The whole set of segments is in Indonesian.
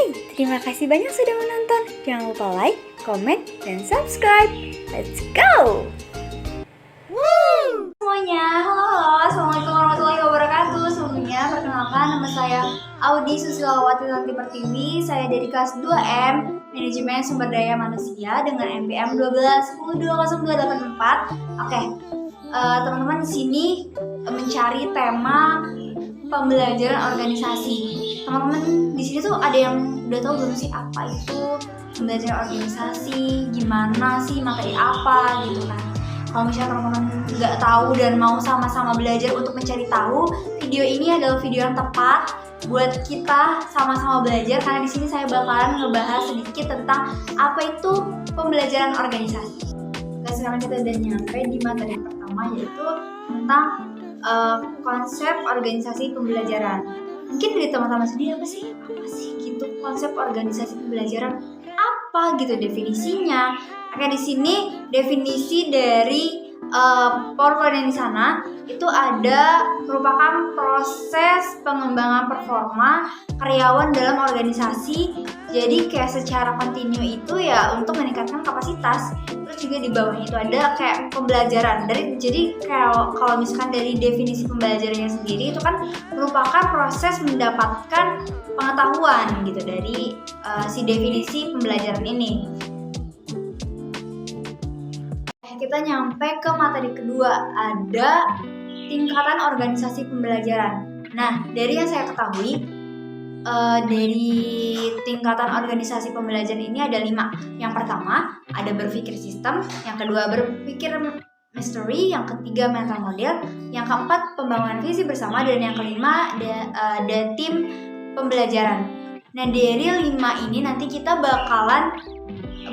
Terima kasih banyak sudah menonton. Jangan lupa like, comment, dan subscribe. Let's go! Semuanya, halo, assalamualaikum warahmatullahi wabarakatuh. Sebelumnya perkenalkan, nama saya Audi Susilawati Tanti Pertiwi. Saya dari kelas 2M Manajemen Sumber Daya Manusia dengan NPM 12102024. Oke, teman-teman di sini mencari tema pembelajaran organisasi. Teman-teman di sini tuh ada yang udah tahu belum sih apa itu pembelajaran organisasi, gimana sih, materi apa gitu kan? Kalau misalnya teman-teman nggak tahu dan mau sama-sama belajar untuk mencari tahu, video ini adalah video yang tepat buat kita sama-sama belajar, karena di sini saya bakalan ngebahas sedikit tentang apa itu pembelajaran organisasi. Nah, sekarang kita udah nyampe di materi pertama, yaitu tentang konsep organisasi pembelajaran. Mungkin dari teman-teman sendiri apa sih gitu konsep organisasi pembelajaran, apa gitu definisinya? Oke, di sini definisi dari PowerPoint yang di sana itu ada merupakan proses pengembangan performa karyawan dalam organisasi. Jadi kayak secara kontinu itu ya untuk meningkatkan kapasitas. Terus juga di bawahnya itu ada kayak pembelajaran. Jadi kalau misalkan dari definisi pembelajarannya sendiri itu kan merupakan proses mendapatkan pengetahuan gitu dari si definisi pembelajaran ini. Kita nyampe ke materi kedua, ada tingkatan organisasi pembelajaran. Nah, dari yang saya ketahui, dari tingkatan organisasi pembelajaran ini ada 5. Yang pertama, ada berpikir sistem. Yang kedua, berpikir mystery. Yang ketiga, mental model. Yang keempat, pembangunan visi bersama. Dan yang kelima, ada tim pembelajaran. Nah, dari 5 ini nanti kita bakalan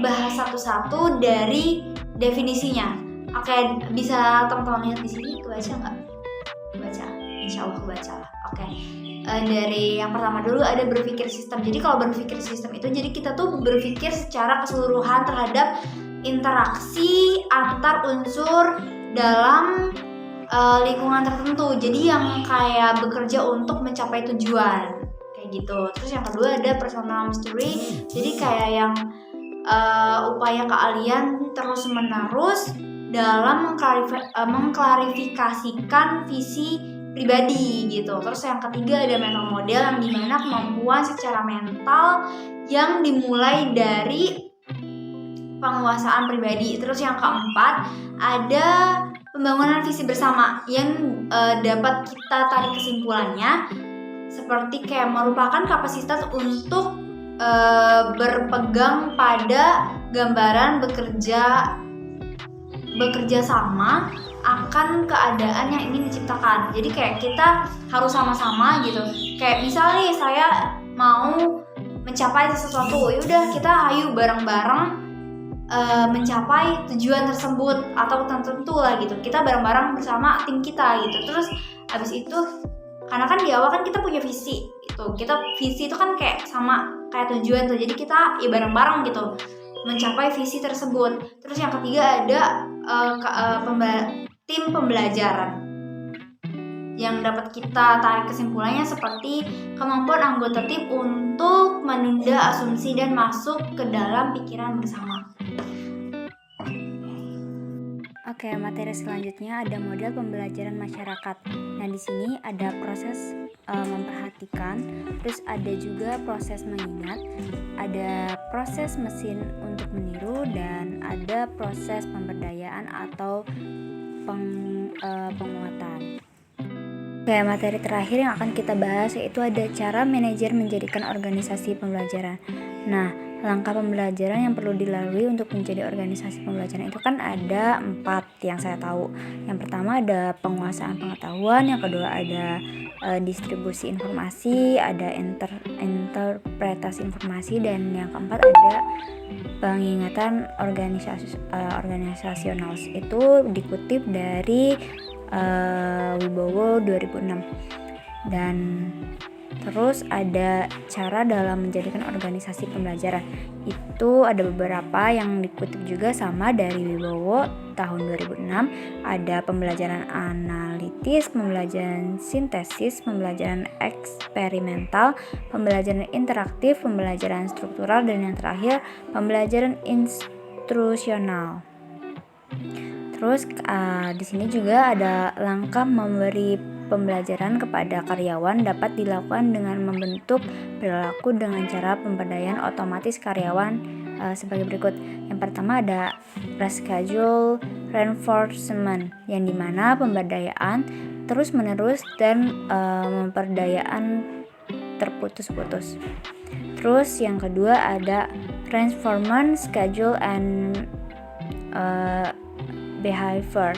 bahas satu-satu dari definisinya. Oke, bisa teman-teman lihat di sini, kebaca nggak? Kebaca, insya Allah kebaca lah. Oke, dari yang pertama dulu ada berpikir sistem. Jadi kalau berpikir sistem itu, jadi kita tuh berpikir secara keseluruhan terhadap interaksi antar unsur dalam lingkungan tertentu. Jadi yang kayak bekerja untuk mencapai tujuan, kayak gitu. Terus yang kedua ada personal mystery. Jadi kayak yang upaya keahlian terus-menerus dalam mengklarifikasikan visi pribadi gitu. Terus yang ketiga ada mental model, yang dimana kemampuan secara mental yang dimulai dari penguasaan pribadi. Terus yang keempat ada pembangunan visi bersama, yang dapat kita tarik kesimpulannya seperti kayak merupakan kapasitas untuk berpegang pada gambaran bekerja sama akan keadaan yang ingin diciptakan. Jadi kayak kita harus sama-sama gitu. Kayak misalnya nih, saya mau mencapai sesuatu, yaudah kita ayo bareng-bareng mencapai tujuan tersebut atau tertentu lah gitu. Kita bareng-bareng bersama tim kita gitu. Terus habis itu, karena kan di awal kan kita punya visi gitu. Visi itu kan kayak sama kayak tujuan tuh. Jadi kita ya bareng-bareng gitu mencapai visi tersebut. Terus yang ketiga ada tim pembelajaran, yang dapat kita tarik kesimpulannya seperti kemampuan anggota tim untuk menunda asumsi dan masuk ke dalam pikiran bersama. Oke, materi selanjutnya ada model pembelajaran masyarakat. Nah, di sini ada proses memperhatikan, terus ada juga proses mengingat, ada proses mesin untuk meniru, dan ada proses pemberdayaan atau penguatan. Oke, materi terakhir yang akan kita bahas yaitu ada cara manajer menjadikan organisasi pembelajaran. Nah, langkah pembelajaran yang perlu dilalui untuk menjadi organisasi pembelajaran itu kan ada 4 yang saya tahu. Yang pertama ada penguasaan pengetahuan, yang kedua ada distribusi informasi, ada interpretasi informasi, dan yang keempat ada pengingatan organisasional. Itu dikutip dari Wibowo 2006. Dan Terus ada cara dalam menjadikan organisasi pembelajaran. Itu ada beberapa yang dikutip juga sama dari Wibowo tahun 2006. Ada pembelajaran analitis, pembelajaran sintesis, pembelajaran eksperimental, pembelajaran interaktif, pembelajaran struktural, dan yang terakhir pembelajaran instrusional. Terus di sini juga ada langkah memberi pembelajaran kepada karyawan dapat dilakukan dengan membentuk perilaku dengan cara pemberdayaan otomatis karyawan sebagai berikut. Yang pertama ada reschedule reinforcement, yang dimana pemberdayaan terus menerus dan memperdayaan terputus-putus. Terus yang kedua ada reinforcement schedule and behavior,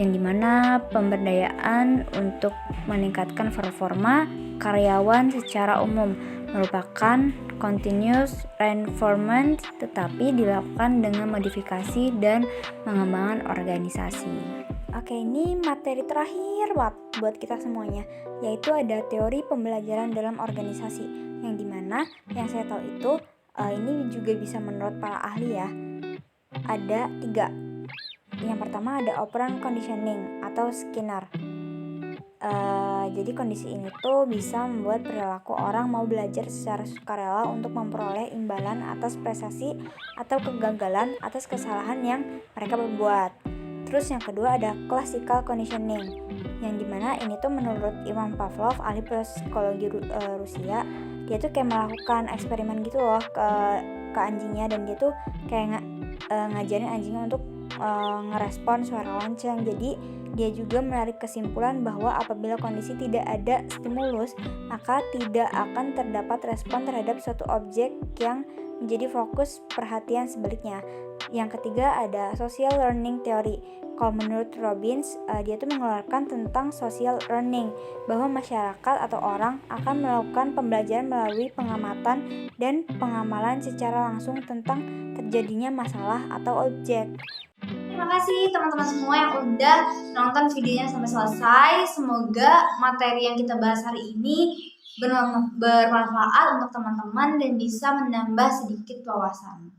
yang dimana pemberdayaan untuk meningkatkan performa karyawan secara umum merupakan continuous reinforcement, tetapi dilakukan dengan modifikasi dan pengembangan organisasi. Oke, ini materi terakhir buat kita semuanya, yaitu ada teori pembelajaran dalam organisasi, yang dimana yang saya tahu itu ini juga bisa menurut para ahli ya, ada 3. Yang pertama ada operant conditioning atau Skinner. Jadi kondisi ini tuh bisa membuat perilaku orang mau belajar secara sukarela untuk memperoleh imbalan atas prestasi atau kegagalan atas kesalahan yang mereka berbuat. Terus yang kedua ada classical conditioning, yang dimana ini tuh menurut Ivan Pavlov, ahli psikologi Rusia, dia tuh kayak melakukan eksperimen gitu loh ke anjingnya, dan dia tuh kayak ngajarin anjingnya untuk ngerespon suara lonceng. Jadi dia juga menarik kesimpulan bahwa apabila kondisi tidak ada stimulus, maka tidak akan terdapat respon terhadap suatu objek yang menjadi fokus perhatian sebaliknya. Yang ketiga ada social learning theory. Kalau menurut Robbins, dia tuh mengeluarkan tentang social learning, bahwa masyarakat atau orang akan melakukan pembelajaran melalui pengamatan dan pengamalan secara langsung tentang terjadinya masalah atau objek. Terima kasih teman-teman semua yang udah nonton videonya sampai selesai. Semoga materi yang kita bahas hari ini bermanfaat untuk teman-teman dan bisa menambah sedikit wawasan.